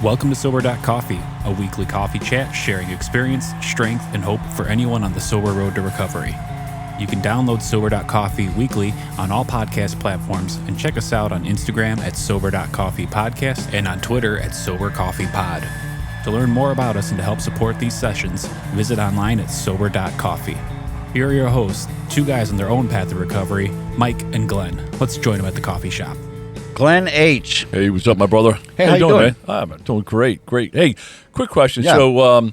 Welcome to Sober.Coffee, a weekly coffee chat sharing experience, strength, and hope for anyone on the sober road to recovery. You can download Sober.Coffee weekly on all podcast platforms and check us out on Instagram at Sober.Coffee Podcast and on Twitter at Sober.Coffee Pod. To learn more about us and to help support these sessions, visit online at Sober.Coffee. Here are your hosts, two guys on their own path to recovery, Mike and Glenn. Let's join them at the coffee shop. Glenn H. Hey, what's up, my brother? Hey, how you doing? Man? I'm doing great. Hey, quick question. Yeah. So,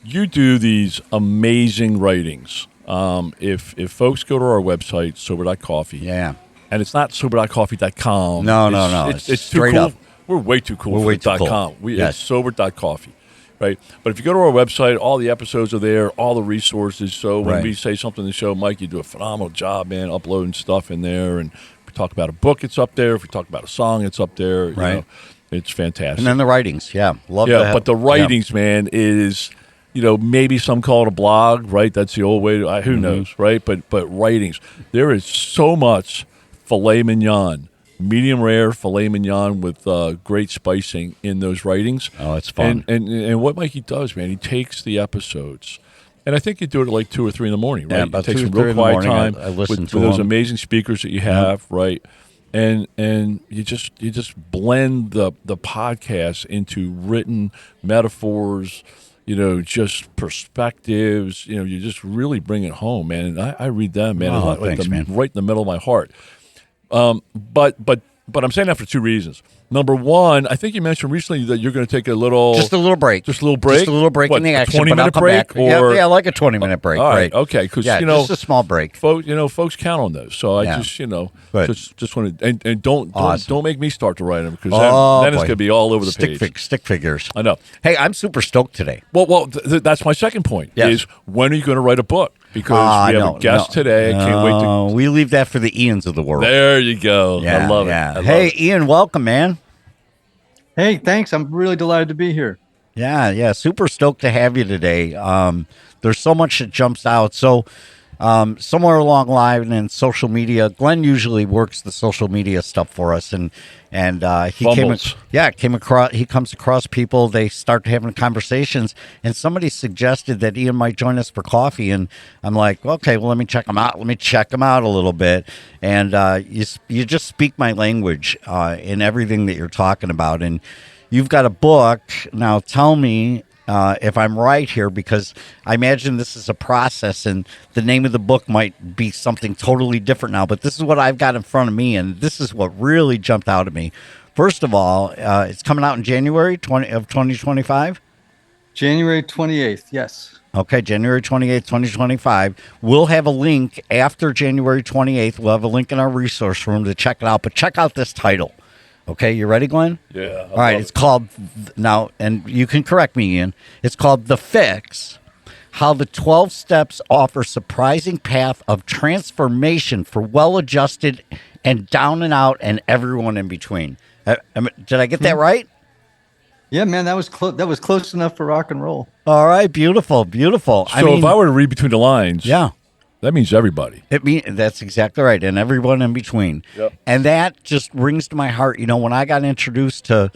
you do these amazing writings. If folks go to our website, Sober.Coffee, Yeah. and it's not Sober.Coffee.com. No. It's too straight cool. up. We're way too cool We're for way too cool. .com. Yes. It's Sober.Coffee, right? But if you go to our website, all the episodes are there, all the resources. So when Right. we say something in the show, Mike, you do a phenomenal job, man, uploading stuff in there. And if we talk about a book, it's up there. If we talk about a song, it's up there. You Right. know, it's fantastic. And then the writings. Yeah. Love Yeah, that. but the writings, man, is, maybe some call it a blog, right? That's the old way. Who knows, right? But writings. There is so much filet mignon, medium rare filet mignon with great spicing in those writings. Oh, it's fun. And what Mikey does, man, he takes the episodes. And I think you do it at like 2 or 3 in the morning, right? Yeah, You about take 2 or some 3 real in the quiet morning. time I listen with to those them. amazing speakers that you have, right? And you just blend the podcast into written metaphors, just perspectives. You just really bring it home, man. And I read them, man, Oh, thanks, man. right in the middle of my heart. But I'm saying that for 2 reasons. Number one, I think you mentioned recently that you're going to take a little... Just a little break. Just a little break? Just a little break What, in the a action. 20-minute come break? back. Or... Yeah, like a 20-minute break. All right. Okay, because, just a small break. Folks count on those. So I Yeah. Good. just want to... And don't make me start to write them, because then it's boy. going to be all over the page. Stick figures. I know. Hey, I'm super stoked today. Well, that's my second point, Yes. is when are you going to write a book? Because we have a guest today. I can't wait to... We leave that for the Ians of the world. There you go. Yeah, I love it. yeah. I love Hey, it. Ian, welcome, man. Hey, thanks. I'm really delighted to be here. Yeah, super stoked to have you today. There's so much that jumps out. So somewhere along the line in social media, Glenn usually works the social media stuff for us, and he comes across people. They start having conversations, and somebody suggested that Ian might join us for coffee, and I'm like, okay, well, let me check him out. Let me check him out a little bit, and you just speak my language in everything that you're talking about, and you've got a book now. Tell me if I'm right here, because I imagine this is a process, and the name of the book might be something totally different now, but this is what I've got in front of me, and this is what really jumped out at me. First of all, it's coming out in January 2025? January 28th, yes. Okay, January 28th, 2025. We'll have a link after January 28th. We'll have a link in our resource room to check it out, but check out this title. Okay, you ready, Glenn? Yeah. All right, it's called, now, and you can correct me, Ian, it's called The Fix, How the 12 Steps Offer Surprising Path of Transformation for Well-Adjusted and Down and Out and Everyone in Between. Did I get that right? Yeah, man, that was close enough for rock and roll. All right, beautiful. So if I were to read between the lines, yeah. that means everybody. That's exactly right, and everyone in between. Yep. And that just rings to my heart. When I got introduced to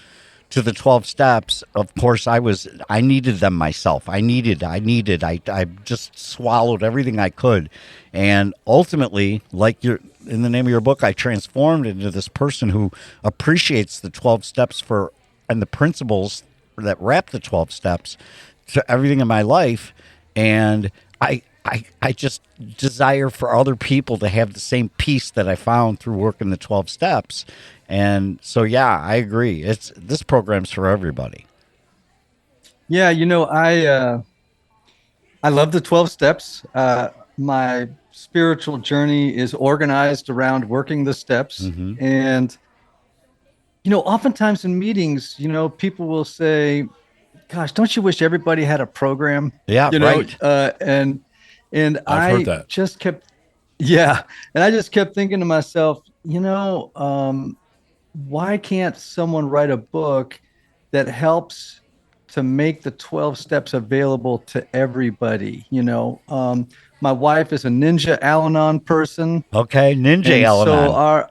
the 12 steps, of course, I needed them myself. I just swallowed everything I could. And ultimately, like in the name of your book, I transformed into this person who appreciates the 12 steps and the principles that wrap the 12 steps to everything in my life. And I just desire for other people to have the same peace that I found through working the 12 steps. And so, yeah, I agree. This program's for everybody. Yeah, I love the 12 steps. My spiritual journey is organized around working the steps. Mm-hmm. And, oftentimes in meetings, people will say, gosh, don't you wish everybody had a program? Yeah, right. And I've heard that. Just kept, and I just kept thinking to myself, why can't someone write a book that helps to make the 12 steps available to everybody? My wife is a Ninja Al-Anon person. Okay, Ninja Al-Anon.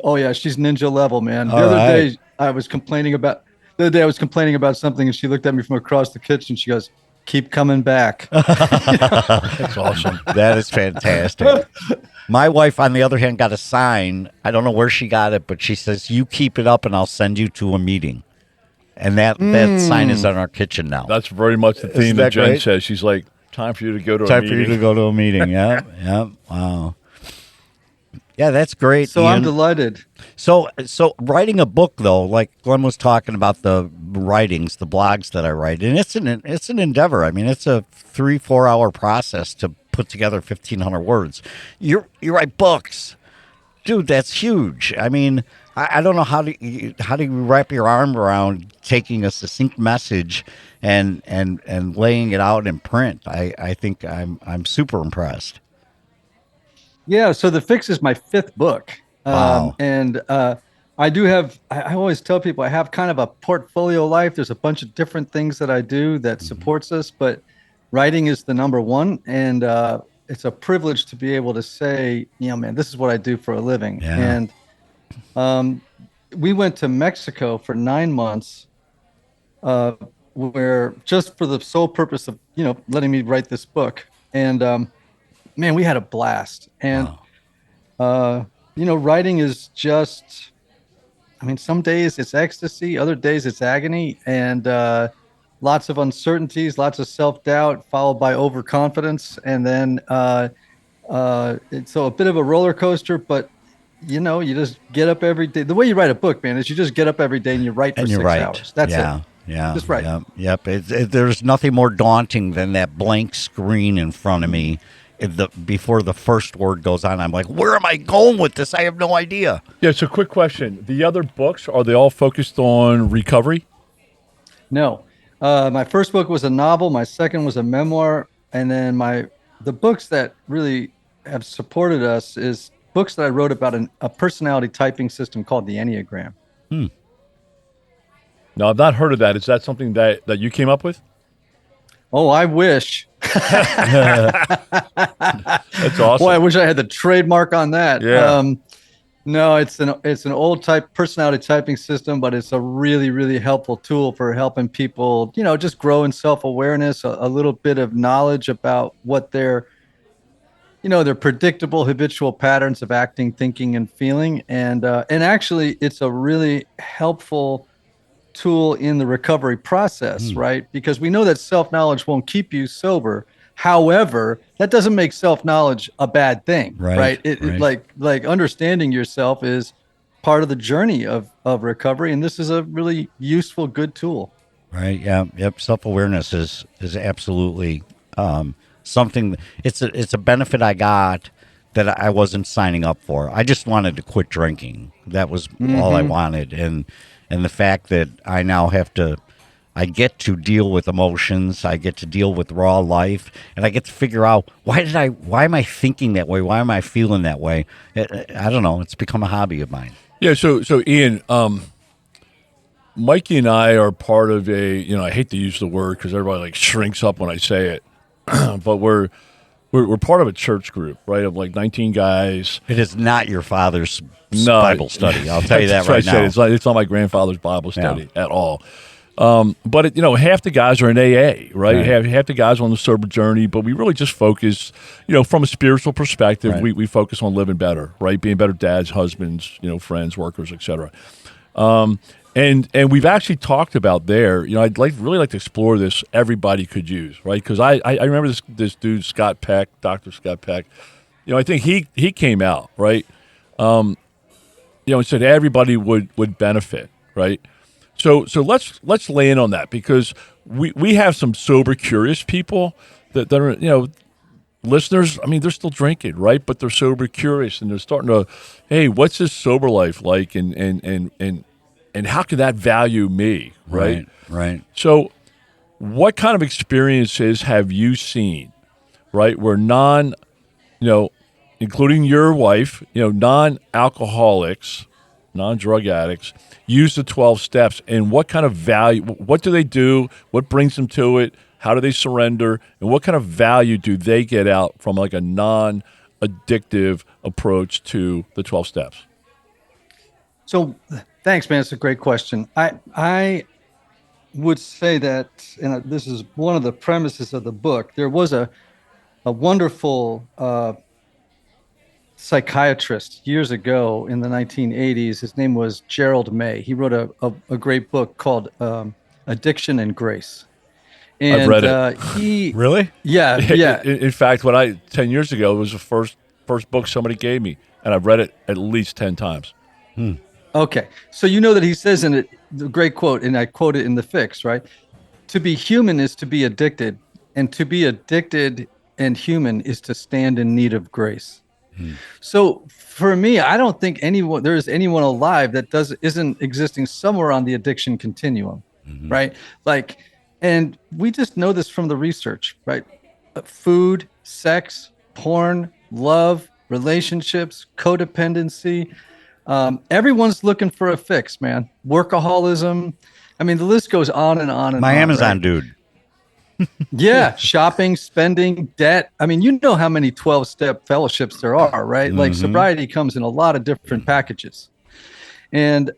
So she's ninja level, man. The All other right. day I was complaining about The other day I was complaining about something, and she looked at me from across the kitchen. She goes, "Keep coming back." That's awesome. That is fantastic. My wife, on the other hand, got a sign. I don't know where she got it, but she says, "You keep it up and I'll send you to a meeting." And that sign is on our kitchen now. That's very much the theme Isn't that that Jen great? says. She's like, time for you to go to a Time meeting. for you to go to a meeting. Yeah, yeah. Wow. Yeah, that's great. So I'm Ian. delighted. So writing a book, though, like Glenn was talking about the writings, the blogs that I write, and it's an endeavor. I mean, it's a 3-4 hour process to put together 1,500 words. You write books, dude. That's huge. I mean, I don't know how do you wrap your arm around taking a succinct message and laying it out in print. I think I'm super impressed. Yeah, so The Fix is my 5th book. Wow. And I do have, I always tell people I have kind of a portfolio life. There's a bunch of different things that I do that supports us, but writing is the number one. And it's a privilege to be able to say, man, this is what I do for a living. Yeah. And we went to Mexico for 9 months, where just for the sole purpose of, letting me write this book. And man, we had a blast. And, writing is just, some days it's ecstasy, other days it's agony, and lots of uncertainties, lots of self-doubt, followed by overconfidence. And then it's a bit of a roller coaster, but, you just get up every day. The way you write a book, man, is you just get up every day and you write for 6 hours. That's it. Yeah. Just right. Yep. There's nothing more daunting than that blank screen in front of me. Before the first word goes on, I'm like, where am I going with this? I have no idea. Yeah, so quick question. The other books, are they all focused on recovery? No. My first book was a novel. My second was a memoir. And then the books that really have supported us is books that I wrote about a personality typing system called the Enneagram. No, I've not heard of that. Is that something that you came up with? Oh, I wish. That's awesome. Boy, I wish I had the trademark on that. Yeah. No, it's an old type personality typing system, but it's a really, really helpful tool for helping people, just grow in self-awareness, a little bit of knowledge about what their predictable habitual patterns of acting, thinking, and feeling. And actually it's a really helpful tool in the recovery process, right? Because we know that self-knowledge won't keep you sober. However, that doesn't make self-knowledge a bad thing, right? It like understanding yourself is part of the journey of recovery, and this is a really useful, good tool. Right. Yeah. Yep. Self-awareness is absolutely something. It's a benefit I got that I wasn't signing up for. I just wanted to quit drinking. That was all I wanted, and the fact that I now I get to deal with emotions, I get to deal with raw life, and I get to figure out why am I thinking that way? Why am I feeling that way? I don't know. It's become a hobby of mine. Yeah. So Ian, Mikey and I are part of I hate to use the word because everybody like shrinks up when I say it, but we're part of a church group, right? Of like 19 guys. It is not your father's Bible study. I'll tell you that right now. It's not my grandfather's Bible study at all. But half the guys are in AA, right? Half the guys are on the sober journey, but we really just focus, from a spiritual perspective, Right. we focus on living better, right? Being better dads, husbands, friends, workers, etc. And we've actually talked about there, I'd really like to explore this. Everybody could use, right? Because I remember this dude Scott Peck, Dr. Scott Peck. I think he came out, right? And said everybody would benefit, right? So let's lay in on that, because we have some sober curious people that are listeners. I mean, they're still drinking, right? But they're sober curious, and they're starting to, hey, what's this sober life like, and how can that value me, right? Right. So what kind of experiences have you seen, right, where including your wife, non-alcoholics, non-drug addicts, use the 12 steps, and what kind of value, what do they do, what brings them to it, how do they surrender, and what kind of value do they get out from like a non-addictive approach to the 12 steps? So thanks, man. It's a great question. I would say that, and this is one of the premises of the book, there was a wonderful psychiatrist years ago in the 1980s. His name was Gerald May. He wrote a great book called Addiction and Grace. And I've read it. He Really? Yeah, yeah. In fact, 10 years ago, it was the first book somebody gave me, and I've read it at least 10 times. Okay. So you know that he says in it, the great quote, and I quote it in the fix, right? To be human is to be addicted, and to be addicted and human is to stand in need of grace. So for me, I don't think there is anyone alive that isn't existing somewhere on the addiction continuum, right? Like, and we just know this from the research, right? Food, sex, porn, love, relationships, codependency. Everyone's looking for a fix, man. Workaholism. I mean, the list goes on and on and My on. Amazon right? dude. Yeah, shopping, spending, debt. I mean, you know how many 12-step fellowships there are, right? Like sobriety comes in a lot of different packages. And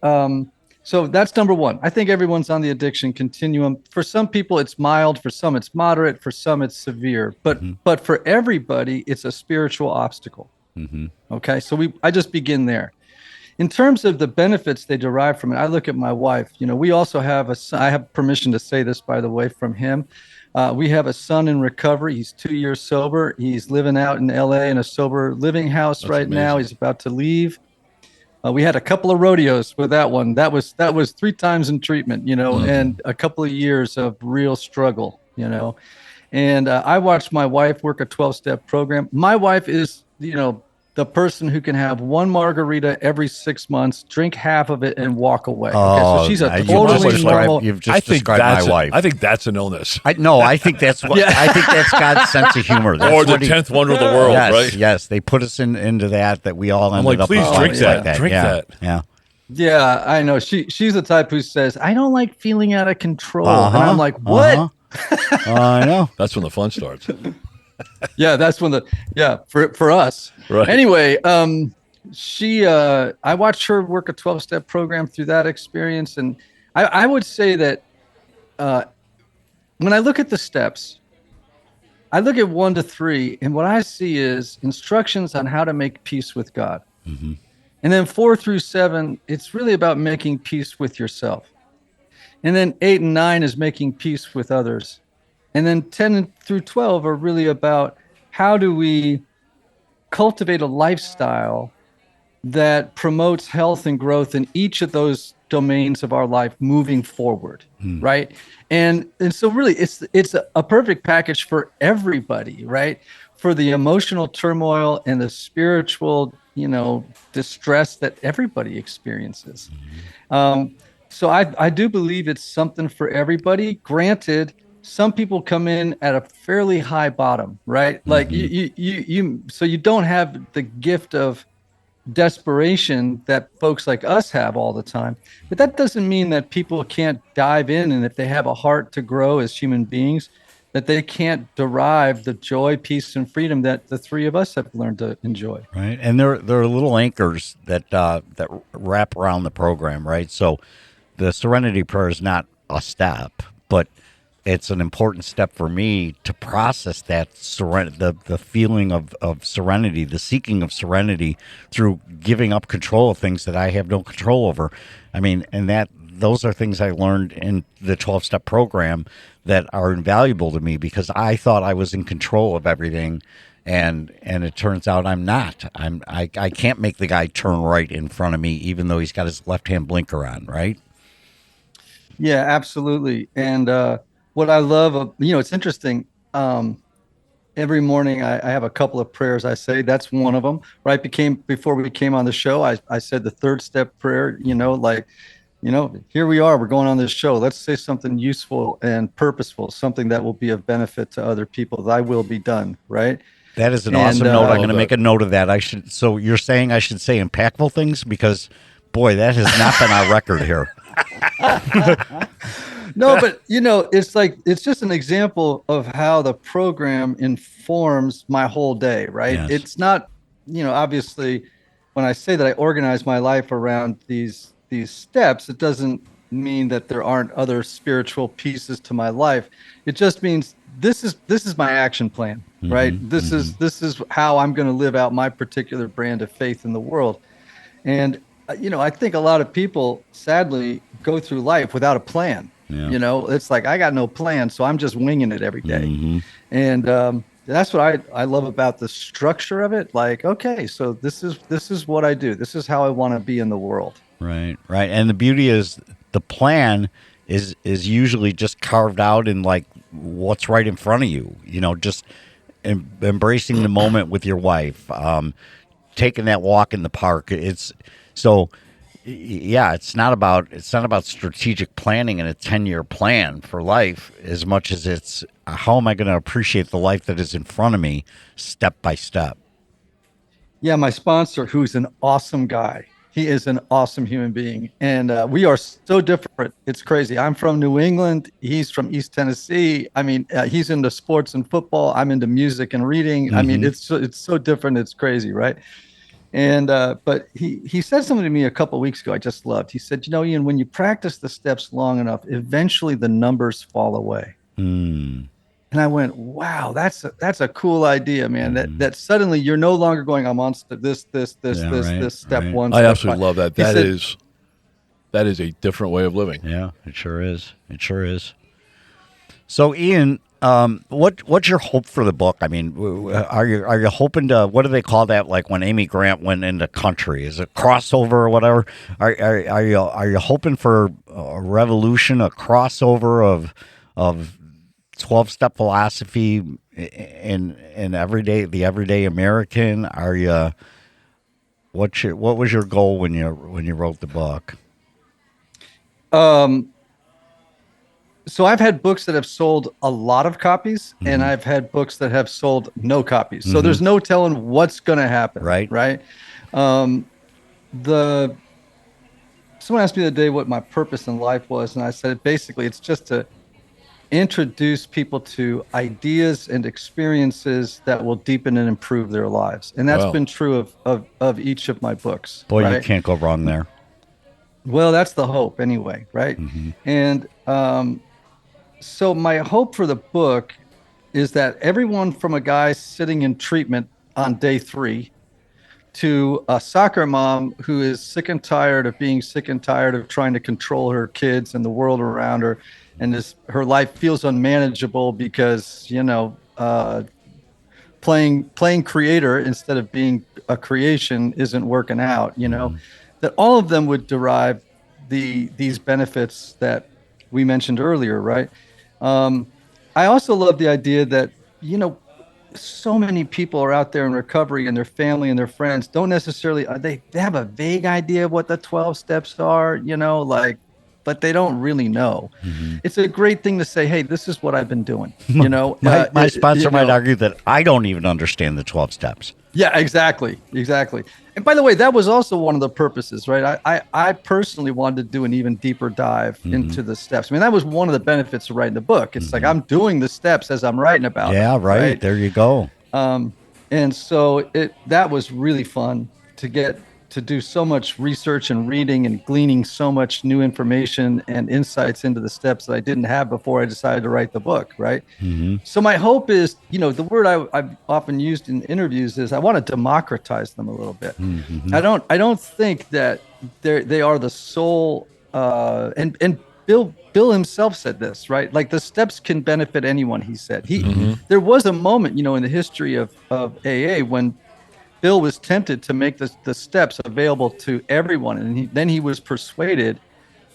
so that's number one. I think everyone's on the addiction continuum. For some people, it's mild. For some, it's moderate. For some, it's severe. But for everybody, it's a spiritual obstacle. Okay, so I just begin there. In terms of the benefits they derive from it, I look at my wife. You know, we also have a son. I have permission to say this, by the way, from him. We have a son in recovery. He's 2 years sober. He's living out in LA in a sober living house right now. He's about to leave. We had a couple of rodeos with that one. That was 3 times in treatment, you know, and a couple of years of real struggle, you know. And I watched my wife work a 12-step program. My wife is, you know, the person who can have one margarita every 6 months, drink half of it, and walk away. Okay, so she's a totally normal. You've just described my wife. I think that's an illness. I think that's what. I think that's God's sense of humor. That's or the 10th wonder of the world, yes, right? Yes, they put us into that we all ended like, up. please drink that. Like Drink that. Yeah. Yeah, I know. She's the type who says, "I don't like feeling out of control," and I'm like, "What?" I know. That's when the fun starts. Yeah, that's when for us. Right. Anyway, I watched her work a 12-step program through that experience, and I would say that when I look at the steps, I look at 1 to 3, and what I see is instructions on how to make peace with God. And then 4 through 7, it's really about making peace with yourself. And then 8 and 9 is making peace with others. And then 10 through 12 are really about how do we cultivate a lifestyle that promotes health and growth in each of those domains of our life moving forward, right? And so really it's a perfect package for everybody, right? For the emotional turmoil and the spiritual, you know, distress that everybody experiences. So I do believe it's something for everybody. Granted, some people come in at a fairly high bottom, right? Like so you don't have the gift of desperation that folks like us have all the time. But that doesn't mean that people can't dive in, and if they have a heart to grow as human beings, that they can't derive the joy, peace, and freedom that the three of us have learned to enjoy. Right, and there are little anchors that wrap around the program, right? So the Serenity Prayer is not a step, but it's an important step for me to process that the feeling of serenity, the seeking of serenity through giving up control of things that I have no control over. I mean, and those are things I learned in the 12-step program that are invaluable to me because I thought I was in control of everything, and it turns out I'm not. I can't make the guy turn right in front of me, even though he's got his left-hand blinker on, right? Yeah, absolutely. And what I love, it's interesting. Every morning I have a couple of prayers I say. That's one of them. Right? Before we came on the show, I said the 3rd step prayer, here we are, we're going on this show. Let's say something useful and purposeful, something that will be of benefit to other people. Thy will be done, right? That is an awesome note. I'm going to make a note of that. So you're saying I should say impactful things? Because, boy, that has not been our record here. No, but it's just an example of how the program informs my whole day, right? Yes. It's not, obviously when I say that I organize my life around these steps, it doesn't mean that there aren't other spiritual pieces to my life. It just means this is my action plan, right? This is how I'm going to live out my particular brand of faith in the world. And I think a lot of people sadly go through life without a plan. Yeah. It's like, I got no plan, so I'm just winging it every day. And that's what I love about the structure of it. Like, okay, so this is what I do. This is how I want to be in the world. Right. And the beauty is the plan is usually just carved out in like what's right in front of you. Just embracing the moment with your wife, taking that walk in the park. It's not about strategic planning and a 10-year plan for life as much as it's how am I going to appreciate the life that is in front of me step by step. Yeah, my sponsor, who's an awesome guy. He is an awesome human being. And we are so different. It's crazy. I'm from New England. He's from East Tennessee. I mean, he's into sports and football. I'm into music and reading. I mean, it's so different. It's crazy, right? And but he said something to me a couple of weeks ago I just loved. He said, Ian, when you practice the steps long enough, eventually the numbers fall away. And I went, wow, that's a cool idea, man. That suddenly you're no longer going, I'm on this step one. I absolutely love that. That is a different way of living. Yeah, it sure is. So, Ian, what's your hope for the book? I mean, are you hoping to, what do they call that? Like when Amy Grant went into country, is it crossover or whatever? Are you hoping for a revolution, a crossover of 12-step philosophy in the everyday American? What was your goal when you wrote the book? So I've had books that have sold a lot of copies, and I've had books that have sold no copies. So there's no telling what's going to happen. Right. Someone asked me the other day what my purpose in life was, and I said basically it's just to introduce people to ideas and experiences that will deepen and improve their lives. And that's been true of each of my books. Boy, right? You can't go wrong there. Well, that's the hope anyway, right? And so my hope for the book is that everyone from a guy sitting in treatment on day 3 to a soccer mom who is sick and tired of being sick and tired of trying to control her kids and the world around her, and her life feels unmanageable because playing creator instead of being a creation isn't working out. That all of them would derive these benefits that we mentioned earlier, right? I also love the idea that so many people are out there in recovery, and their family and their friends don't necessarily they have a vague idea of what the 12 steps are, but they don't really know. It's a great thing to say, hey, this is what I've been doing. My sponsor might argue that I don't even understand the 12 steps. Yeah, exactly. And by the way, that was also one of the purposes, right? I personally wanted to do an even deeper dive into the steps. I mean, that was one of the benefits of writing the book. It's like I'm doing the steps as I'm writing about them. Yeah, right. There you go. And so that was really fun to get to do so much research and reading and gleaning so much new information and insights into the steps that I didn't have before I decided to write the book, right? So my hope is, the word I've often used in interviews is I want to democratize them a little bit. I don't think that they are the sole, and Bill himself said this, right? Like the steps can benefit anyone, he said. There was a moment, in the history of AA when Bill was tempted to make the steps available to everyone. And then he was persuaded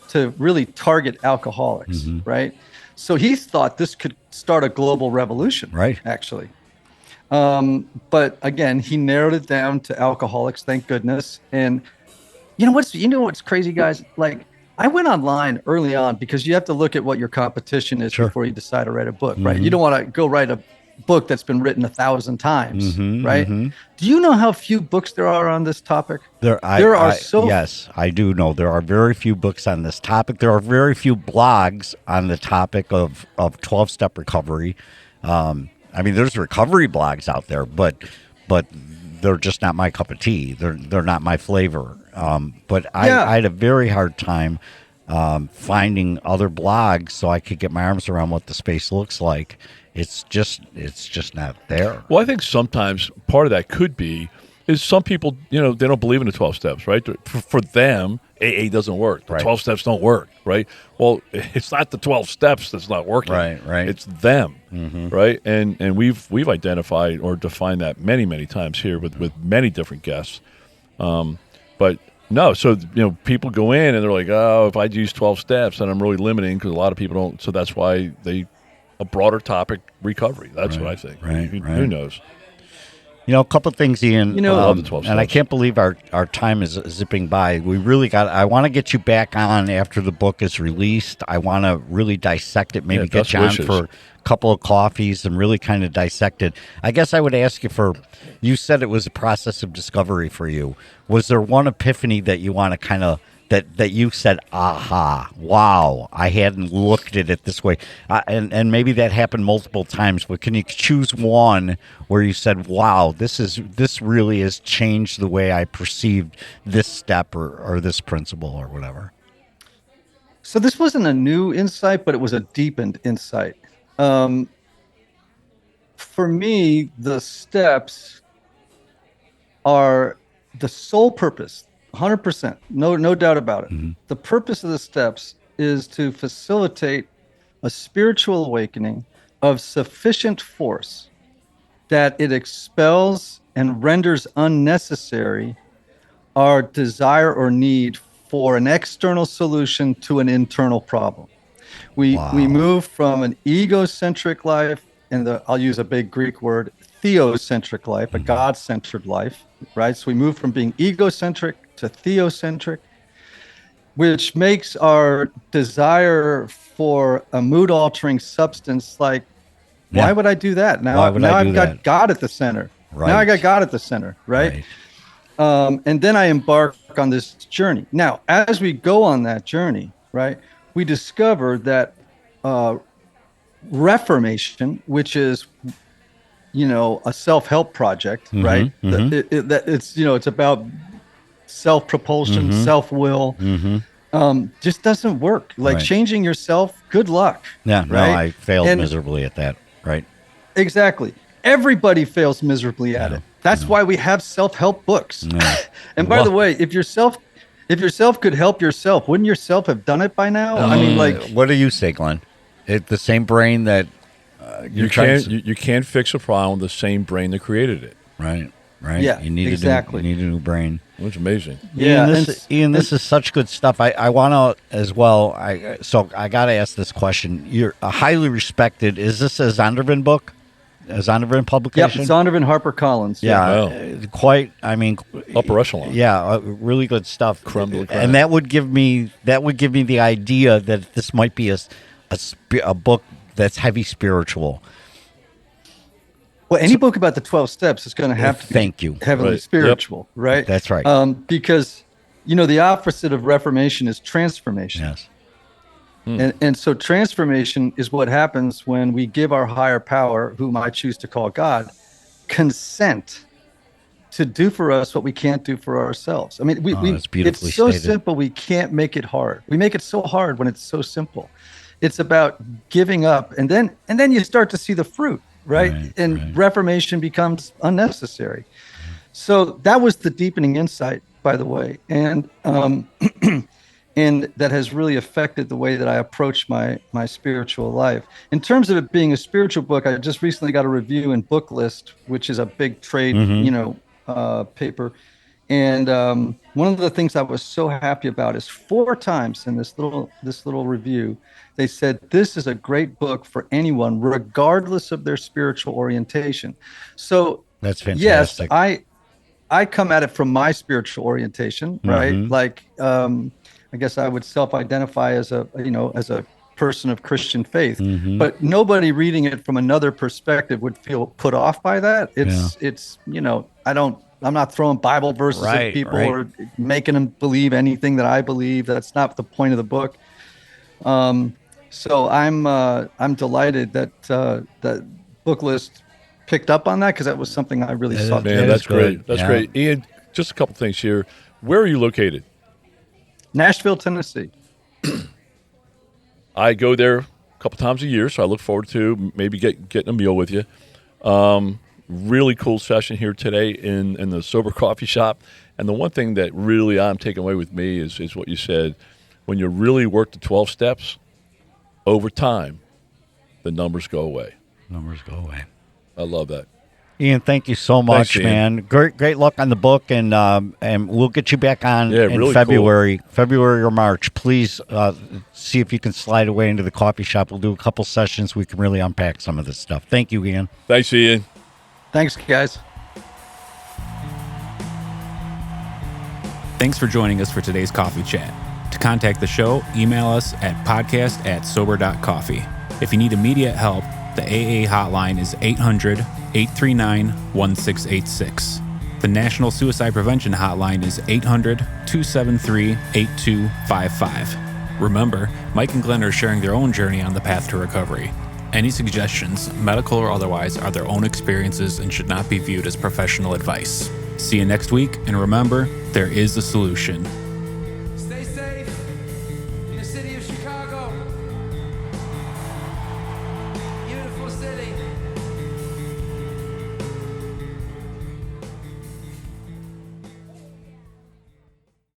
to really target alcoholics, right? So he thought this could start a global revolution, right? Actually. But again, he narrowed it down to alcoholics, thank goodness. And what's crazy, guys? Like, I went online early on because you have to look at what your competition is before you decide to write a book, right? You don't want to go write a book that's been written 1,000 times, right? Do you know how few books there are on this topic? Yes, I do know there are very few books on this topic. There are very few blogs on the topic of 12-step recovery. I mean, there's recovery blogs out there, but they're just not my cup of tea. They're not my flavor. But I had a very hard time finding other blogs so I could get my arms around what the space looks like. It's just not there. Well, I think sometimes part of that could be is some people, they don't believe in the 12 steps, right? For them, AA doesn't work. The 12 steps don't work, right? Well, it's not the 12 steps that's not working. Right. It's them, right? And we've identified or defined that many, many times here with many different guests. But no, so, people go in and they're like, oh, if I use 12 steps, then I'm really limiting because a lot of people don't. So that's why a broader topic, recovery. That's what I think. Right. Who knows? A couple of things, Ian. I love the 12 steps. And I can't believe our time is zipping by. I want to get you back on after the book is released. I want to really dissect it, maybe get you on for a couple of coffees and really kind of dissect it. I guess I would ask you said it was a process of discovery for you. Was there one epiphany that you want to kind of, that you said, aha, wow, I hadn't looked at it this way. And maybe that happened multiple times, but can you choose one where you said, wow, this really has changed the way I perceived this step or this principle or whatever? So this wasn't a new insight, but it was a deepened insight. For me, the steps are the sole purpose. 100%. No doubt about it. Mm-hmm. The purpose of the steps is to facilitate a spiritual awakening of sufficient force that it expels and renders unnecessary our desire or need for an external solution to an internal problem. We move from an egocentric life, and I'll use a big Greek word, theocentric life, a God-centered life, right? So we move from being egocentric to theocentric, which makes our desire for a mood-altering substance like, why would I do that? Now I've got God at the center. Right. Now I got God at the center, right? And then I embark on this journey. Now, as we go on that journey, right, we discover that Reformation, which is a self-help project, right? It's about self-propulsion, self-will. Just doesn't work. Like changing yourself, good luck. Yeah, right? No, I failed miserably at that. Right. Exactly. Everybody fails miserably at it. That's why we have self-help books. And by the way, if yourself could help yourself, wouldn't yourself have done it by now? I mean, like, what do you say, Glenn? The same brain that you can't fix a problem with the same brain that created it. Right. Yeah, you need exactly. You need a new brain. Which is amazing. Yeah, Ian, this is such good stuff. I want to as well. So I got to ask this question. You're a highly respected. Is this a Zondervan book? A Zondervan publication? Yep, Zondervan HarperCollins. Yeah, quite. I mean, upper echelon. Yeah, really good stuff. Creme de la creme. And that would give me the idea that this might be a book that's heavy spiritual. Well, any book about the 12 steps is going to have to be heavily spiritual, right? That's right. Because, the opposite of reformation is transformation. Yes. And so transformation is what happens when we give our higher power, whom I choose to call God, consent to do for us what we can't do for ourselves. I mean, it's so simple, we can't make it hard. We make it so hard when it's so simple. It's about giving up, and then you start to see the fruit. Right. Reformation becomes unnecessary. So that was the deepening insight, by the way. And and that has really affected the way that I approach my spiritual life. In terms of it being a spiritual book, I just recently got a review in Book List, which is a big trade, paper. And one of the things I was so happy about is 4 times in this little review, they said, this is a great book for anyone, regardless of their spiritual orientation. So that's fantastic. Yes, I come at it from my spiritual orientation, right? Like, I guess I would self-identify as a person of Christian faith, but nobody reading it from another perspective would feel put off by that. I'm not throwing Bible verses at people or making them believe anything that I believe. That's not the point of the book. So I'm delighted that Book List picked up on that, because that was something I really sought. Man, that's great. That's great. Ian, just a couple things here. Where are you located? Nashville, Tennessee. I go there a couple times a year, so I look forward to maybe getting a meal with you. Really cool session here today in the Sober Coffee Shop. And the one thing that really I'm taking away with me is what you said. When you really work the 12 steps, over time, the numbers go away. Numbers go away. I love that. Ian, thank you so much, Thanks, Ian. man. Great luck on the book, and we'll get you back on in really February, February or March. Please see if you can slide away into the coffee shop. We'll do a couple sessions. We can really unpack some of this stuff. Thank you, Ian. Thanks, Ian. Thanks, guys. Thanks for joining us for today's coffee chat. To contact the show, email us at podcast@sober.coffee. If you need immediate help, the AA hotline is 800-839-1686. The National Suicide Prevention Hotline is 800-273-8255. Remember, Mike and Glenn are sharing their own journey on the path to recovery. Any suggestions, medical or otherwise, are their own experiences and should not be viewed as professional advice. See you next week, and remember, there is a solution.